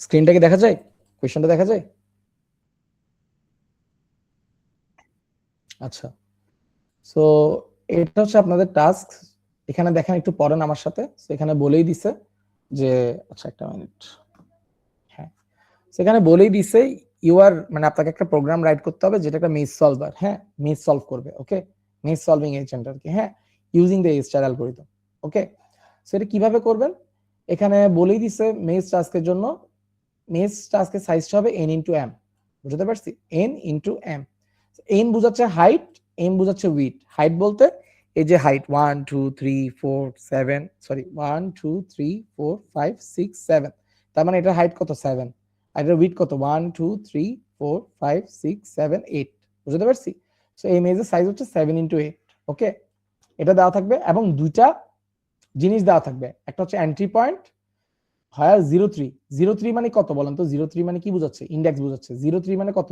স্ক্রিনটা কি দেখা যায়? কোয়েশ্চেনটা দেখা যায়? আচ্ছা, সো এটা হচ্ছে আপনাদের টাস্ক। এখানে দেখেন, একটু পড়েন আমার সাথে। এখানে বলেই দিছে যে, আচ্ছা একটা মিনিট, হ্যাঁ, সেখানে বলেই দিছে মানে আপনাকে একটা প্রোগ্রাম রাইট করতে হবে যেটা একটা মেজ সলভার, হ্যাঁ, মেজ সলভ করবে, ওকে, মেজ সলভিং এজেন্ট আর কি, হ্যাঁ, ইউজিং দ্য স্টার অ্যালগরিদম, ওকে। সেটা কিভাবে করবেন এখানে বলেই দিছে। মেজ টাস্কের জন্য মেজ টাস্কের সাইজটা হবে n ইনটু m, বুঝতে পারছি? n into m। n বোঝাচ্ছে হাইট, m বোঝাচ্ছে উইডথ। হাইট বলতে এই যে হাইট 1 2 3 4 7, সরি 1 2 3 4 5 6 7, তার মানে এটা হাইট কত? 7। আর এটা উইডথ কত? 1 2 3 4 5 6 7 8, বুঝতে পারছি? সো এই মেজের সাইজ হচ্ছে 7 ইনটু 8, ওকে। এটা দেওয়া থাকবে এবং দুইটা জিনিস দেওয়া থাকবে। একটা হচ্ছে এন্ট্রি পয়েন্ট, হয় 03। 03 মানে কত বলেন তো? 03 মানে কি বোঝাচ্ছে? ইন্ডেক্স বোঝাচ্ছে। 03 মানে কত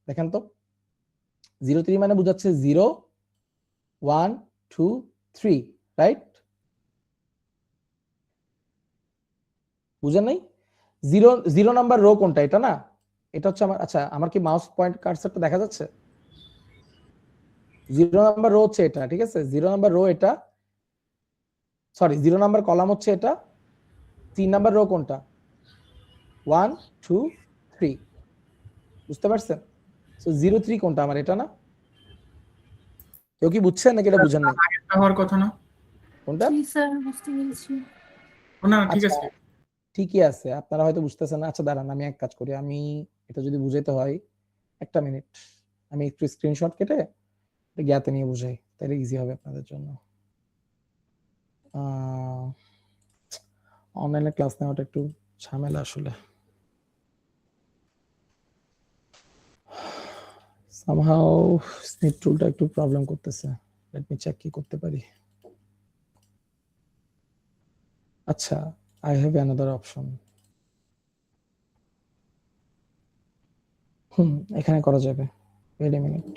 দেখেন তো? 03 মানে বোঝাচ্ছে 0 1 2 3, রাইট? বুঝেন নাই? 0 নাম্বার রো কোনটা? এটা না, এটা হচ্ছে আমার, আচ্ছা আমার কি মাউস পয়েন্ট কার্সারটা দেখা যাচ্ছে? 0 নাম্বার রো হচ্ছে এটা, ঠিক আছে? 0 নাম্বার রো এটা, সরি 0 নাম্বার কলাম হচ্ছে এটা। 3 নাম্বার রো কোনটা? 1 2 3, বুঝতে পারছেন? সো 03 কোনটা আমার? এটা না? কেউ কি বুঝছেন নাকি এটা বুঝেন নাই? আগেরটা হওয়ার কথা না? কোনটা? জি স্যার, বুঝতে পেরেছি। না ঠিক আচ্ছা, আছে, ঠিকই আছে, আপনারা হয়তো বুঝতেছেন না। আচ্ছা দাঁড়ান, আমি এক কাজ করি, আমি এটা যদি বুঝাইতে হয়, একটা মিনিট, আমি একটু স্ক্রিনশট কেটে জ্ঞাতে নিয়ে বুঝাই, তাহলে ইজি হবে আপনাদের জন্য। অনলাইনে ক্লাস নেওয়াটা একটু ঝামেলা আসলে। সামহাউ স্নিপ টুলটা একটু প্রবলেম করতেছে। লেট মি চেক কি করতে পারি। আচ্ছা, আই হ্যাভ অ্যানাদার অপশন। এখানে করা যাবে। Wait a minute.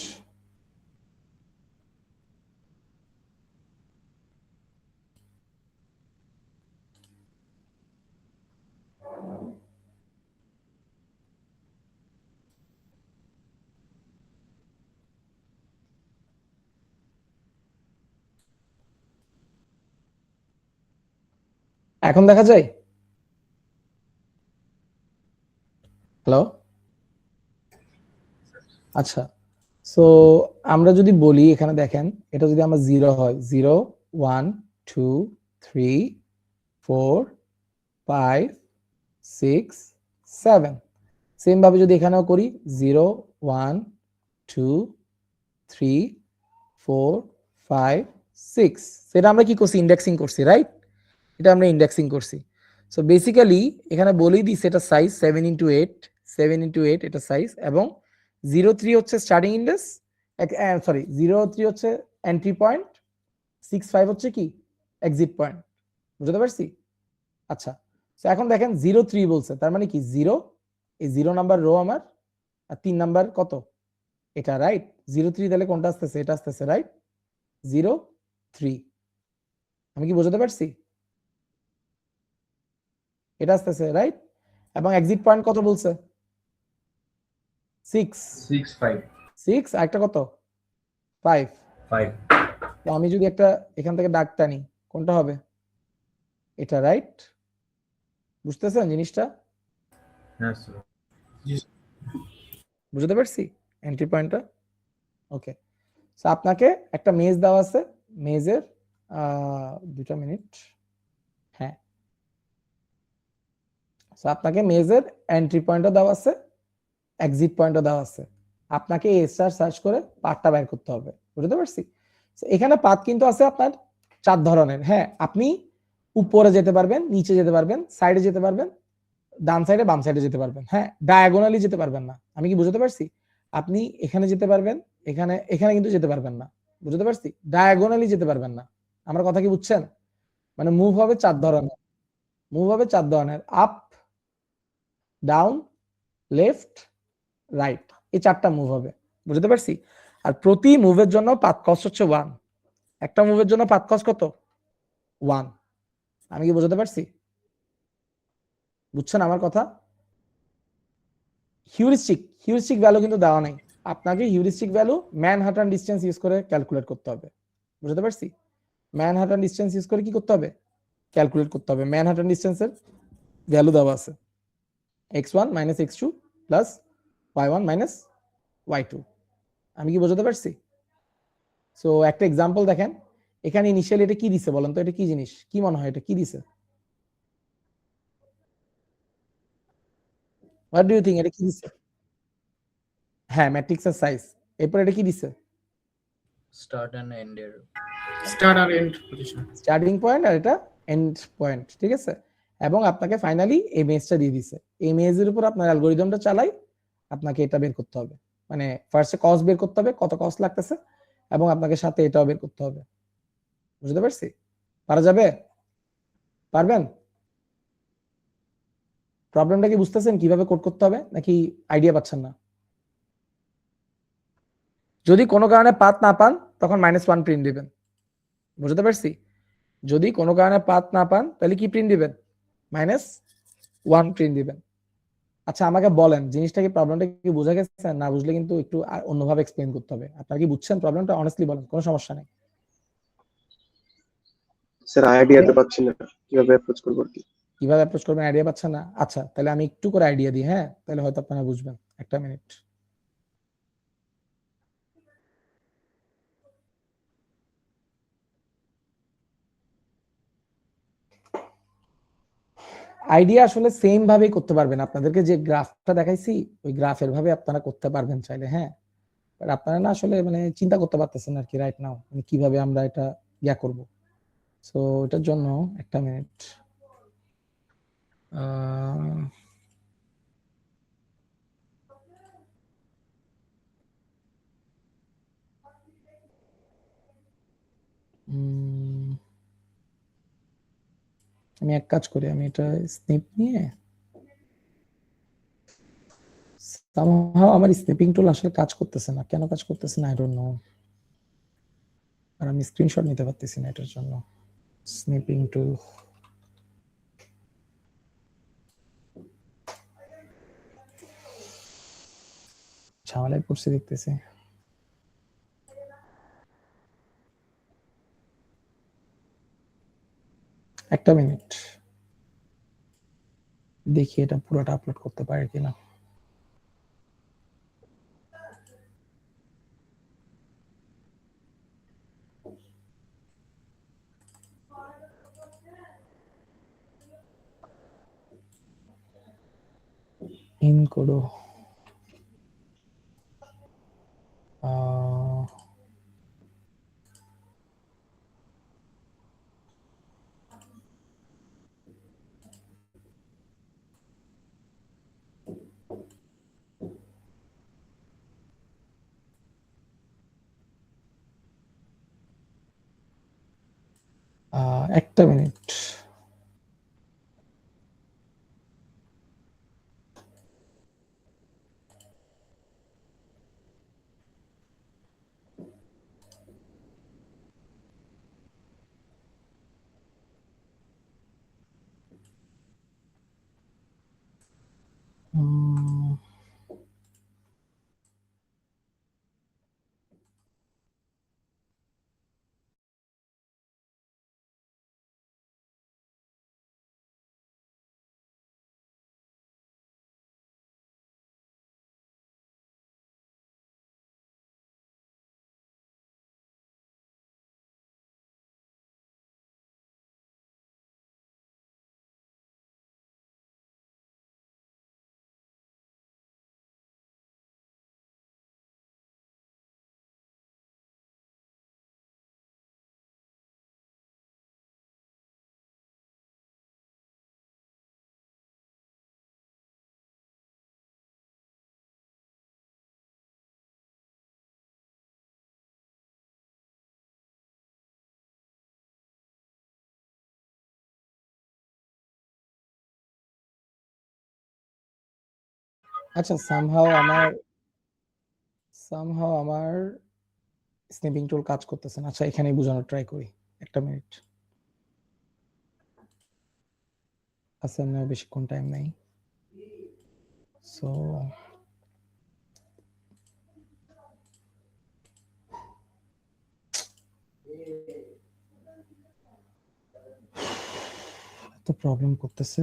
এখন দেখা যায়? হ্যালো, আচ্ছা, সো আমরা যদি বলি এখানে দেখেন, এটা যদি আমার 0 হয়, 0 1 2 3 4 5 6 7, সেম ভাবে যদি এখানেও করি 0 1 2 3 4 5 6, সেটা আমরা কি করছি? ইন্ডেক্সিং করছি, রাইট? এটা আমরা ইন্ডেক্সিং করছি। সো বেসিক্যালি এখানে বলেই দিছি এটা সাইজ 7 ইন্টু 8, 7 ইন্টু 8 এটা সাইজ, এবং 03 হচ্ছে স্টার্টিং ইন্ডেক্স, সরি 03 হচ্ছে এন্ট্রি পয়েন্ট, 65 হচ্ছে কি এক্সিট পয়েন্ট, বুঝতে পারছি? আচ্ছা, তো এখন দেখেন 03 বলছে, তার মানে কি 0, এই 0 নাম্বার রো আমার, আর 3 নাম্বার কত? এটা, রাইট? 03 তাহলে কোনটা আসতেছে? এটা আসতেছে, রাইট? 03, আমি কি বোঝাতে পারছি? এটা আসতেছে, রাইট? এবং এক্সিট পয়েন্ট কত বলছে? 6 6 5 6, আর একটা কত? 5। 5। তো আমি যদি একটা এখান থেকে দাগ টানি, কোনটা হবে? এটা, রাইট? বুঝতেছেন জিনিসটা? হ্যাঁ স্যার। জি বুঝতে পারছি এন্ট্রি পয়েন্টটা, ওকে। সো আপনাকে একটা মেজ দেওয়া আছে, মেজের দুটা মিনিট, হ্যাঁ, সো আপনাকে মেজের এন্ট্রি পয়েন্টও দেওয়া আছে, এক্সিট পয়েন্টও দেওয়া আছে। আপনাকে এই স্টার সার্চ করে পাথটা বের করতে হবে, বুঝতে পারছি? এখানে পাথ কিন্তু আছে আপনার 4 ধরনের, হ্যাঁ। আপনি উপরে যেতে পারবেন, নিচে যেতে পারবেন, সাইডে যেতে পারবেন, ডান সাইডে বাম সাইডে যেতে পারবেন, হ্যাঁ। ডায়াগোনালি যেতে পারবেন না, আমি কি বুঝতে পারছি? আপনি এখানে যেতে পারবেন, এখানে এখানে কিন্তু যেতে পারবেন না, বুঝতে পারছি? ডায়াগোনালি যেতে পারবেন না। আমার কথা কি বুঝছেন? মানে মুভ হবে 4 ধরনের, মুভ হবে 4 ধরনের, আপ ডাউন লেফট রাইট, এই 4টা মুভ হবে, বুঝতে পারছি? আর প্রতি মুভের জন্য পাথ কস্ট হচ্ছে 1, একটা মুভের জন্য পাথ কস্ট কত? 1, আমি কি বুঝতে পারছি? বুঝছেন আমার কথা? হিউরিস্টিক ভ্যালু কিন্তু দেওয়া নাই, আপনাকে heuristic value Manhattan distance use করে ক্যালকুলেট করতে হবে। বুঝতে পারছি? ম্যানহাটন ডিসটেন্স ইউজ করে কি করতে হবে? ক্যালকুলেট করতে হবে। ম্যানহাটন ডিসটেন্সের ভ্যালু দেওয়া আছে x1 minus x2 plus y1 minus y2। আমি কি বোঝাতে পারছি? সো একটা এক্সাম্পল দেখেন, এখানে ইনিশিয়ালি এটা কি দিছে বলেন তো, এটা কি জিনিস, কি মনে হয় এটা কি দিছে? হোয়াট ডু ইউ থিঙ্ক, এটা কি দিছে? হ্যাঁ, ম্যাট্রিক্সের সাইজ। এরপর এটা কি দিছে? স্টার্ট এন্ড এন্ড এর স্টার্ট আর এন্ড পজিশন। স্টার্টিং পয়েন্ট আর এটা এন্ড পয়েন্ট, ঠিক আছে? এবং আপনাকে ফাইনালি এই মেজটা দিয়ে দিছে। এই মেজের উপর আপনার অ্যালগরিদমটা চালাই, আপনাকে এটা বের করতে হবে। মানে ফার্স্টে কস্ট বের করতে হবে, কত কস্ট লাগতেছে, এবং আপনাকে সাথে এটাও বের করতে হবে। বুঝতে পারছি? পারা যাবে? পারবেন? প্রবলেমটা কি বুঝতেছেন কিভাবে কোড করতে হবে, নাকি আইডিয়া পাচ্ছেন না? যদি কোনো কারণে পাথ না পান তখন -1 প্রিন্ট দিবেন। বুঝতে পারছি? যদি কোনো কারণে পাথ না পান তাহলে কি প্রিন্ট দিবেন? -1 প্রিন্ট দিবেন। আচ্ছা আমাকে বলেন জিনিসটা কি, প্রবলেমটা কি বোঝা গেছে? না বুঝলে কিন্তু একটু অন্যভাবে এক্সপ্লেইন করতে হবে। আপনারা কি বুঝছেন প্রবলেমটা? অনেস্টলি বলেন, কোনো সমস্যা নেই। স্যার আইডিয়াতে পাচ্ছি না কিভাবে অ্যাপ্রোচ করবো আর কি। কিভাবে অ্যাপ্রোচ করবেন আইডিয়া পাচ্ছেন না? আচ্ছা তাহলে আমি একটু করে আইডিয়া দিই, হ্যাঁ, তাহলে হয়তো আপনারা বুঝবেন। একটা মিনিট। আইডিয়া আসলে সেম ভাবেই করতে পারবেন, আপনাদেরকে যে গ্রাফটা দেখাইছি ওই গ্রাফের ভাবে আপনারা করতে পারবেন চাইলে, হ্যাঁ। বাট আপনারা না আসলে মানে চিন্তা করতে পারতেছেন আর কি রাইট নাও, মানে কিভাবে আমরা এটা ইয়া করব। সো এটার জন্য একটা মিনিট। আমি এক কাজ করি, আমি এটা স্নিপ নিয়ে somehow আমার স্নিপিং টুল আসলে কাজ করতেছে না, কেন কাজ করতেছে না আই ডোন্ট নো। আর আমি স্ক্রিনশট নিতে পারতেছি না এটার জন্য। স্নিপিং টুল, ঝামেলায় পড়ছে দেখতেছি। একটা মিনিট দেখি এটা পুরোটা আপলোড করতে পারে কিনা। ইন করো। একটা মিনিট। আচ্ছা সামহাও আমার স্নিপিং টুল কাজ করতেছে না। আচ্ছা এখানেই বোঝানোর ট্রাই করি, একটা মিনিট। আচ্ছা না বেশিক্ষণ টাইম নাই। সো তো প্রবলেম করতেছে।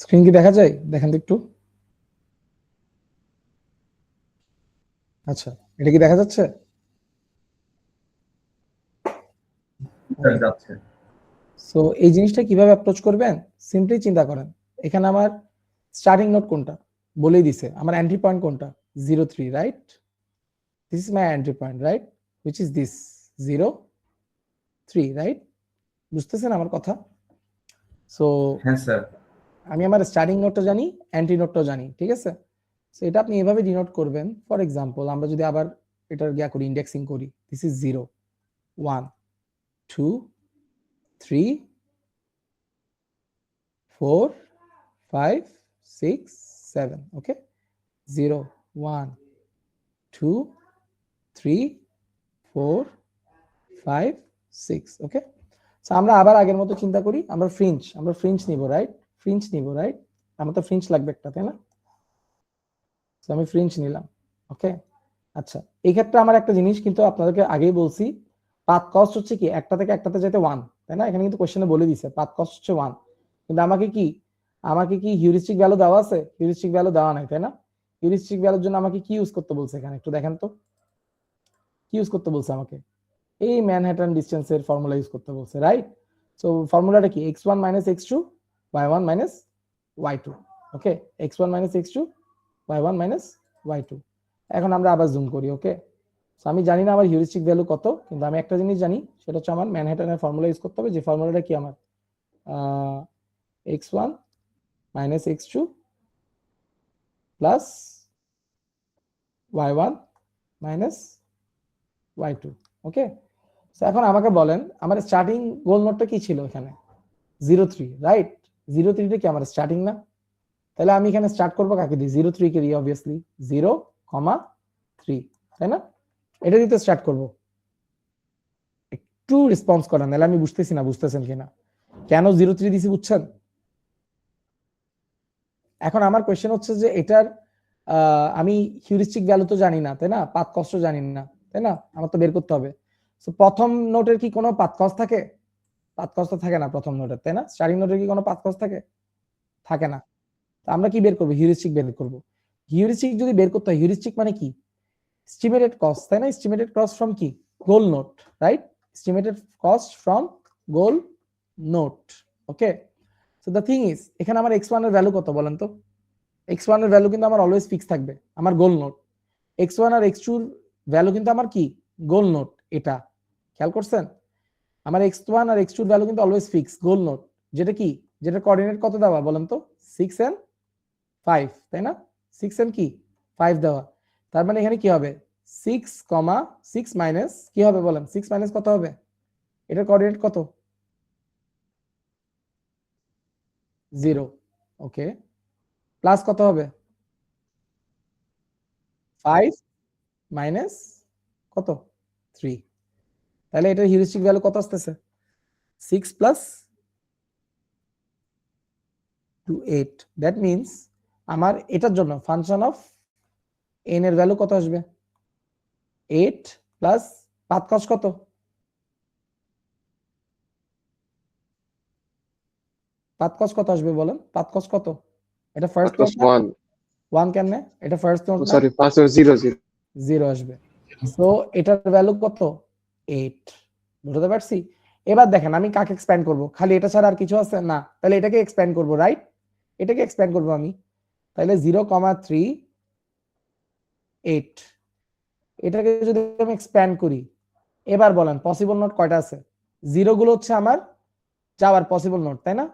স্ক্রিন কি দেখা যায়? দেখেন তো একটু। আচ্ছা, এটা কি দেখা যাচ্ছে? যাচ্ছে। সো এই জিনিসটা কিভাবে অ্যাপ্রোচ করবেন? সিম্পলি চিন্তা করেন, এখানে আমার স্টার্টিং নোট কোনটা বলেই দিছে, আমার এন্ট্রি পয়েন্ট কোনটা 03, right? This is my entry point, right? Which is this 03, right? বুঝতেছেন আমার কথা? সো হ্যাঁ স্যার। আমি আমার স্টার্টিং নোটটা জানি, এন্ট্রি নোটটাও জানি, ঠিক আছে? সো এটা আপনি এভাবে ডিনোট করবেন। ফর এক্সাম্পল আমরা যদি আবার এটার গিয়া করি, ইন্ডেক্সিং করি, this is 0 1 2 3 4 5 6 7, okay? 0 1 2 3 4 5 6, okay? So আমরা আবার আগের মতো চিন্তা করি, আমরা ফ্রিঞ্জ নিব, রাইট? ফ্রিঞ্জ নিব, রাইট? আমার তো ফ্রিঞ্জ লাগবে একটা, তাই না? তো আমি ফ্রিঞ্জ নিলাম, ওকে? আচ্ছা, এই ক্ষেত্রে আমার একটা জিনিস কিন্তু আপনাদেরকে আগেই বলছি, পাথ কস্ট হচ্ছে কি একটা থেকে একটাতে যেতে 1, তাই না? এখানে কিন্তু কোশ্চেনে বলে দিয়েছে পাথ কস্ট হচ্ছে 1, কিন্তু আমাকে কি হিউরিস্টিক ভ্যালু দেওয়া আছে? হিউরিস্টিক ভ্যালু দেওয়া নাই, তাই না? হিউরিস্টিক ভ্যালুর জন্য আমাকে কি ইউজ করতে বলছে এখানে একটু দেখেন তো, কি ইউজ করতে বলছে আমাকে? এই ম্যানহাটন ডিসটেন্সের ফর্মুলা ইউজ করতে বলছে, রাইট? সো ফর্মুলাটা কি? x1 - x2 y1 - y2, ওকে? x1 - x2 y1 - y2। এখন আমরা আবার জুম করি, ওকে? সো আমি জানি না আমার হিউরিস্টিক ভ্যালু কত, কিন্তু আমি একটা জিনিস জানি, সেটা হচ্ছে আমার ম্যানহাটনের ফর্মুলা ইউজ করতে হবে, যে ফর্মুলাটা কি আমার x1 - x2 plus y1 - y2, ওকে? সো এখন আমাকে বলেন আমার স্টার্টিং গোল নোটটা কি ছিল এখানে? 03, রাইট? 03টা কি আমার স্টার্টিং না? তাহলে আমি এখানে স্টার্ট করব কাকে দিয়ে? 03 কে দিয়ে, অবভিয়াসলি 0, 3, তাই না? এটা দিয়ে স্টার্ট করব। একটু রেসপন্স করেন, নাহলে আমি বুঝতেছি না বুঝতেছেন কিনা। কেন 03 দিছি বুঝছেন? এখন আমার কোশ্চেন হচ্ছে যে এটার আমি হিউরিস্টিক ভ্যালু তো জানি না, তাই না? পাথ কস্ট জানি না, তাই না? আমার তো বের করতে হবে। সো প্রথম নোটের কি কোনো পাথ কস্ট থাকে? পাথ কস্ট থাকে না প্রথম নোটের, তাই না? স্টার্টিং নোটের কি কোনো পাথ কস্ট থাকে? থাকে না। তো আমরা কি বের করব? হিউরিস্টিক বের করব। হিউরিস্টিক যদি বের করতে হয়, হিউরিস্টিক মানে কি? এস্টিমেটেড কস্ট, তাই না? এস্টিমেটেড কস্ট ফ্রম কি? Goal note, right? Estimated cost from goal note, okay? So the thing is, এখানে আমার x1 এর ভ্যালু কত বলেন তো? x1 এর ভ্যালু কিন্তু আমার অলওয়েজ ফিক্স থাকবে, আমার গোল নোট। x1 আর x2 এর ভ্যালু কিন্তু আমার কি? Goal note. এটা খেয়াল করছেন? আমার x1 আর x2 এর ভ্যালু কিন্তু অলওয়েজ ফিক্স, গোল নোট। যেটা কি? যেটা কোঅর্ডিনেট কত দেওয়া বলেন তো? 6 and 5, তাই না? 6 and কি? 5 দেওয়া। তার মানে এখানে কি হবে? 6, 6 মাইনাস কি হবে বলেন? 6 মাইনাস কত হবে? এটার কোঅর্ডিনেট কত? 0, ওকে? প্লাস কত হবে? 5 মাইনাস কত? 3। তাহলে এটার হিউরিস্টিক ভ্যালু কত আসতেছে? 6 প্লাস 2 8। দ্যাট মিন্স আমার এটার জন্য ফাংশন অফ n এর ভ্যালু কত আসবে? 8 প্লাস পাথ কস্ট কত? পাথ কস্ট কত আসবে বলেন? পাথ কস্ট কত? এটা ফার্স্ট নোট না? 1 কেমনে? এটা ফার্স্ট নোট না? সরি, ফার্স্ট 0 0 0 আসবে। সো এটার ভ্যালু কত? 8। বুঝতে পারছি? এবার দেখেন আমি কাকে এক্সপ্যান্ড করব? খালি এটা ছাড়া আর কিছু আছে না? তাহলে এটাকে এক্সপ্যান্ড করব, রাইট? এটাকে এক্সপ্যান্ড করব আমি। তাহলে 0, 3 8, এটাকে যদি আমি এক্সপ্যান্ড করি, এবার বলেন পসিবল নোট কয়টা আছে? 0 গুলো হচ্ছে আমার যাওয়ার পসিবল নোট, তাই না?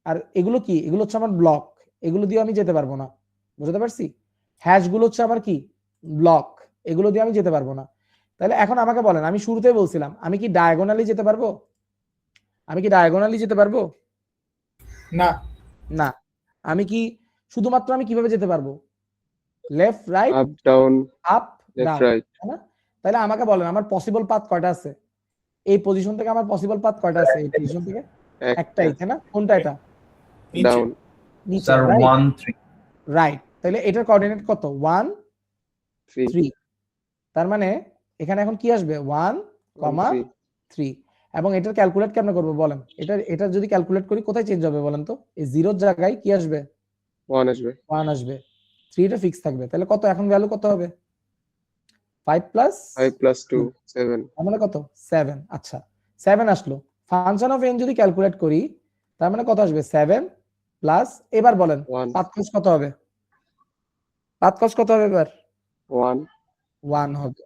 আর এগুলো কি? এগুলো হচ্ছে আমার ব্লক, এগুলো দিয়ে আমি যেতে পারবো না। বুঝতে পারছি? হ্যাশ গুলো হচ্ছে আমার কি? ব্লক, এগুলো দিয়ে আমি যেতে পারবো না। তাহলে এখন আমাকে বলেন, আমি শুরুতেই বলছিলাম আমি কি ডায়াগোনালি যেতে পারবো? আমি কি ডায়াগোনালি যেতে পারবো? না। না। আমি কি শুধুমাত্র আমি কিভাবে যেতে পারবো? Left, right, up down, up, left down, right. তাই না? তাহলে আমাকে বলেন আমার পসিবল পাথ কয়টা আছে? এই পজিশন থেকে আমার পসিবল পাথ কয়টা আছে? এই পজিশন থেকে একটাই, তাই না? কোনটা এটা? নিচে। ডাউন। নিচে স্যার রাইট 1 3 রাইট, তাহলে এটার কোঅর্ডিনেট কত 1 3 3, তার মানে এখানে এখন কি আসবে 1, 3 3, এবং এটার ক্যালকুলেট কেমনে করবো বলেন, এটা যদি ক্যালকুলেট করি কোথায় চেঞ্জ হবে বলেন তো, এই জিরোর জায়গায় কি আসবে 1 আসবে 1 আসবে, 3 টা ফিক্স থাকবে, তাহলে কত এখন ভ্যালু কত হবে 5 প্লাস 5 plus 2 7 তার মানে কত 7, আচ্ছা 7 আসলো, ফাংশন অফ n যদি ক্যালকুলেট করি তার মানে কত আসবে 7 প্লাস, এবার বলেন 1 পাত কস কত হবে, পাত কস কত হবে এবার 1 1 হবে,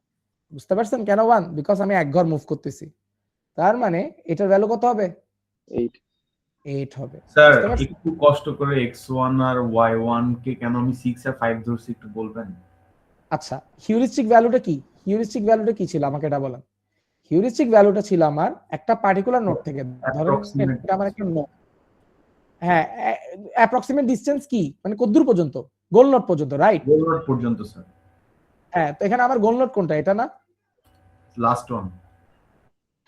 বুঝতে পারছেন কেন 1, বিকজ আমি এক ঘর মুভ করতেছি, তার মানে এটার ভ্যালু কত হবে 8 8 হবে, স্যার বুঝতে পারছেন? একটু কষ্ট করে x1 আর y1 কে কেন আমি 6 আর 5 ধরছি একটু বলবেন? আচ্ছা হিউরিস্টিক ভ্যালুটা কি, হিউরিস্টিক ভ্যালুটা কি ছিল আমাকে এটা বলেন, হিউরিস্টিক ভ্যালুটা ছিল আমার একটা পার্টিকুলার নোড থেকে, ধরেন Approximate. এটা আমার একটা নোড, হ্যাঁ অ্যাপ্রক্সিমেট ডিসটেন্স কি মানে কতদূর পর্যন্ত, গোল নোড পর্যন্ত, রাইট? গোল নোড পর্যন্ত স্যার, হ্যাঁ, তো এখানে আমার গোল নোড কোনটা, এটা না? Last one.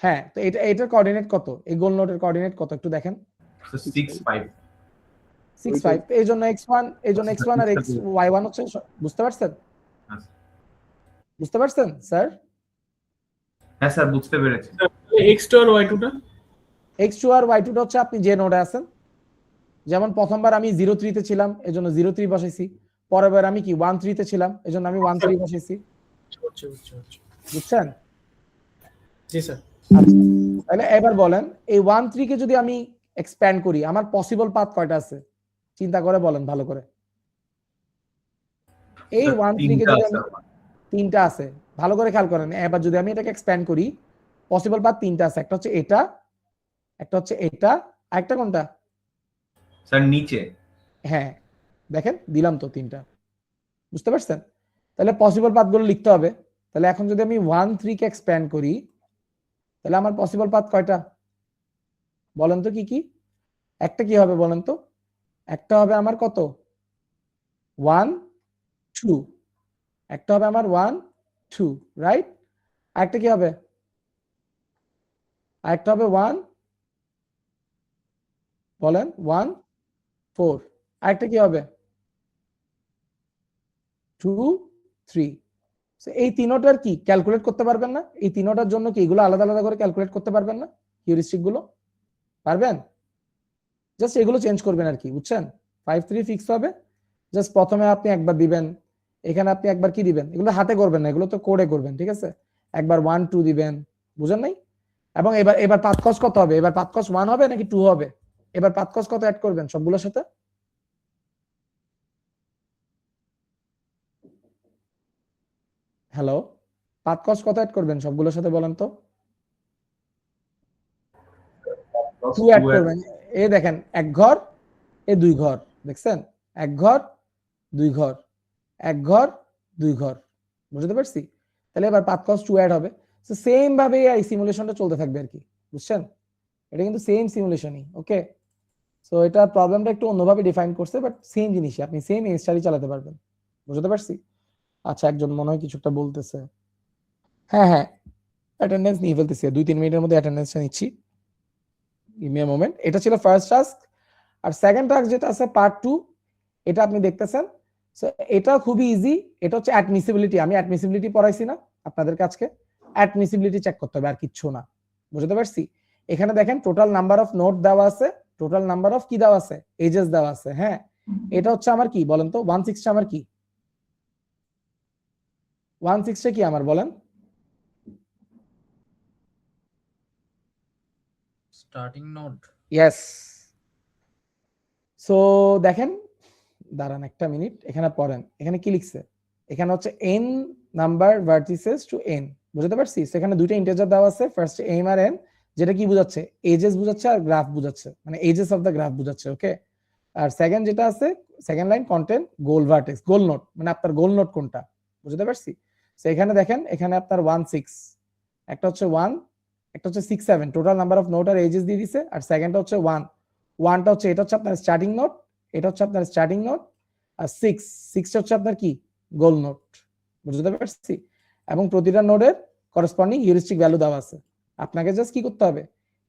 হ্যাঁ, তো এটার কোঅর্ডিনেট কত, এই গোল নোডের কোঅর্ডিনেট কত একটু দেখেন, 6 5 6 5, তো এই জন্য x1, এই জন্য x1 আর y1 হচ্ছে, বুঝতে পারছেন, বুঝতে পারছেন স্যার? হ্যাঁ স্যার বুঝতে পেরেছি। x2 আর y2 টা x2 আর y2 টা হচ্ছে আপনি যে নোডে আছেন, যেমন প্রথমবার আমি 0 3 তে ছিলাম এজন্য 0 3 বসাইছি, পরের বার আমি কি 1 3 তে ছিলাম এজন্য আমি 1 3 বসাইছি, হচ্ছে বুঝছেন? জি স্যার। আচ্ছা তাহলে এবার বলেন এই 1 3 কে যদি আমি এক্সপ্যান্ড করি আমার পসিবল পাথ কয়টা আছে চিন্তা করে বলেন ভালো করে, এই 1 3 কে যদি আমি, তিনটা আছে, ভালো করে খেয়াল করেন, এবার যদি আমি এটাকে এক্সপ্যান্ড করি পসিবল পাথ তিনটা আছে, একটা হচ্ছে এটা, একটা হচ্ছে এটা, আরেকটা কোনটা, স্যার নিচে। হ্যাঁ দেখেন দিলাম তো তিনটা, বুঝতে পারছেন? তাহলে পসিবল পাথগুলো লিখতে হবে, তাহলে এখন যদি আমি 1 3 কে এক্সপ্যান্ড করি তাহলে আমার পসিবল পাথ কয়টা বলেন তো কি কি, একটা কি হবে বলেন তো, একটা হবে আমার কত 1 2, একটা হবে আমার 1 2, রাইট? আরেকটা কি হবে, আরেকটা হবে 1 বলেন 1 4, আরেকটা কি হবে 2 3, এই তিনোটার কি ক্যালকুলেট করতে পারবেন না, এই তিনোটার জন্য কি এগুলো আলাদা আলাদা করে ক্যালকুলেট করতে পারবেন না, হিউরিস্টিক গুলো পারবেন, জাস্ট এগুলো চেঞ্জ করবেন আর কি, বুঝছেন? 5 3 ফিক্স হবে, জাস্ট প্রথমে আপনি একবার দিবেন, এখানে আপনি একবার কি দিবেন, এগুলো হাতে করবেন না, এগুলো তো কোডে করবেন, ঠিক আছে? একবার 1 2 দিবেন, বুঝেন নাই? এবং এবার পাথ কস কত হবে, এবার পাথ কস 1 হবে নাকি 2 হবে, এবার পাথ কস কত অ্যাড করবেন সবগুলোর সাথে, হ্যালো, পাথ কস কত অ্যাড করবেন সবগুলোর সাথে বলেন তো, 2 অ্যাড করবেন, এই দেখেন এক ঘর এ দুই ঘর, দেখছেন এক ঘর দুই ঘর, এক ঘর দুই ঘর, বুঝতে পারছি? তাহলে এবার পাথ কস 2 অ্যাড হবে, সো সেম ভাবে এই সিমুলেশনটা চলতে থাকবে আর কি, বুঝছেন? এটা কিন্তু সেম সিমুলেশনই, ওকে? সো এটা প্রবলেমটা একটু অন্যভাবে ডিফাইন করছে, বাট সেম জিনিসই, আপনি সেম স্টাডি চালাতে পারবেন, বুঝতে পারছি? আচ্ছা একজন মনে হয় কিছুটা বলতেছে, হ্যাঁ হ্যাঁ অ্যাটেন্ডেন্স নিয়ে ফেলতেছি, 2 3 মিনিটের মধ্যে অ্যাটেন্ডেন্সটা নিচ্ছি, গিভ মি আ মোমেন্ট। এটা ছিল ফার্স্ট টাস্ক, আর সেকেন্ড টাস্ক যেটা আছে পার্ট 2, এটা আপনি দেখতেছেন, সো এটা খুবই ইজি, এটা হচ্ছে অ্যাডমিসিবিলিটি, আমি অ্যাডমিসিবিলিটি পড়াইছি না আপনাদের কাছে, অ্যাডমিসিবিলিটি চেক করতে হবে আর কিচ্ছু না, বুঝতে পারছি? এখানে দেখেন টোটাল নাম্বার অফ নোট দেওয়া আছে, টোটাল নাম্বার অফ কি দেওয়া আছে, এজেস দেওয়া আছে, হ্যাঁ এটা হচ্ছে আমার কি বলেন তো, 16 আমার কি, 16 কি আমার বলেন, starting node. ইয়েস। সো দেখেন, দাঁড়ান একটা মিনিট, এখানে পড়েন, এখানে কি লিখছে, এখানে হচ্ছে n number vertices to n, বুঝতে পারছি? সেখানে দুইটা ইন্টিজার দেওয়া আছে, ফার্স্ট m আর n, যেটা কি বোঝাচ্ছে, এজেস বোঝাচ্ছে আর গ্রাফ বোঝাচ্ছে, মানে এজেস অফ দ্য গ্রাফ বোঝাচ্ছে, ওকে? আর সেকেন্ড যেটা আছে, সেকেন্ড লাইন কন্টেন্ট গোল ভার্টেক্স, গোল নোট মানে আপনার গোল নোট কোনটা, বুঝতে পারছি? সো এখানে দেখেন, এখানে আপনার 1 6, একটা হচ্ছে 1, একটা হচ্ছে 6 7, টোটাল নাম্বার অফ নোট আর এজেস দিয়ে দিছে, আর সেকেন্ডটা হচ্ছে 1, 1টা হচ্ছে, এটা হচ্ছে আপনার স্টার্টিং নোট, এটা হচ্ছে আপনার স্টার্টিং নোট, আর 6টা হচ্ছে আপনার কি গোল নোট, বুঝতে পারছি? এবং প্রতিটা নোডের করেসপন্ডিং হিউরিস্টিক ভ্যালু দেওয়া আছে, আপনাকে জাস্ট কি করতে হবে,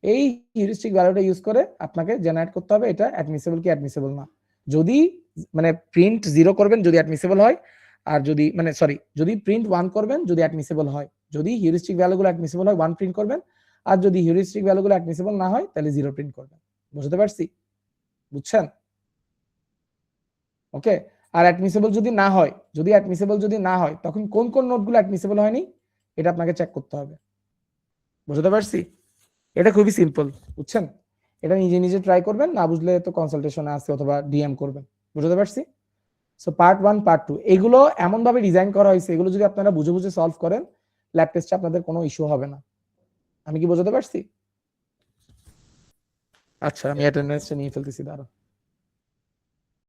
এই হিউরিস্টিক ভ্যালুটা ইউজ করে আপনাকে জেনারেট করতে হবে এটা অ্যাডমিসিবল কি অ্যাডমিসিবল না। যদি মানে প্রিন্ট 0 করবেন যদি অ্যাডমিসিবল হয়, আর যদি মানে সরি যদি প্রিন্ট 1 করবেন যদি অ্যাডমিসিবল হয়, যদি হিউরিস্টিক ভ্যালুগুলো অ্যাডমিসিবল হয় 1 প্রিন্ট করবেন, আর যদি হিউরিস্টিক ভ্যালুগুলো অ্যাডমিসিবল না হয় তাহলে 0 প্রিন্ট করবেন। বুঝতে পারছি? বুঝছেন? ওকে। আর অ্যাডমিসিবল যদি না হয়, যদি অ্যাডমিসিবল যদি না হয় তখন কোন কোন নোটগুলো অ্যাডমিসিবল হয়নি এটা আপনাকে চেক করতে হবে। বুঝতে পারছি? এটা খুবই সিম্পল, বুঝছেন? এটা নিজে নিজে ট্রাই করবেন, না বুঝলে তো কনসালটেশনে আছে অথবা ডিএম করবেন। বুঝতে পারছি? সো পার্ট 1 পার্ট 2 এগুলো এমন ভাবে ডিজাইন করা হয়েছে, এগুলো যদি আপনারা বুঝে বুঝে সলভ করেন ল্যাব টেস্টে আপনাদের কোনো ইস্যু হবে না। আমি কি বোঝাতে পারছি? আচ্ছা আমি অ্যাটেন্ডেন্সটা নিয়ে ফেলতেছি, দাঁড়াও।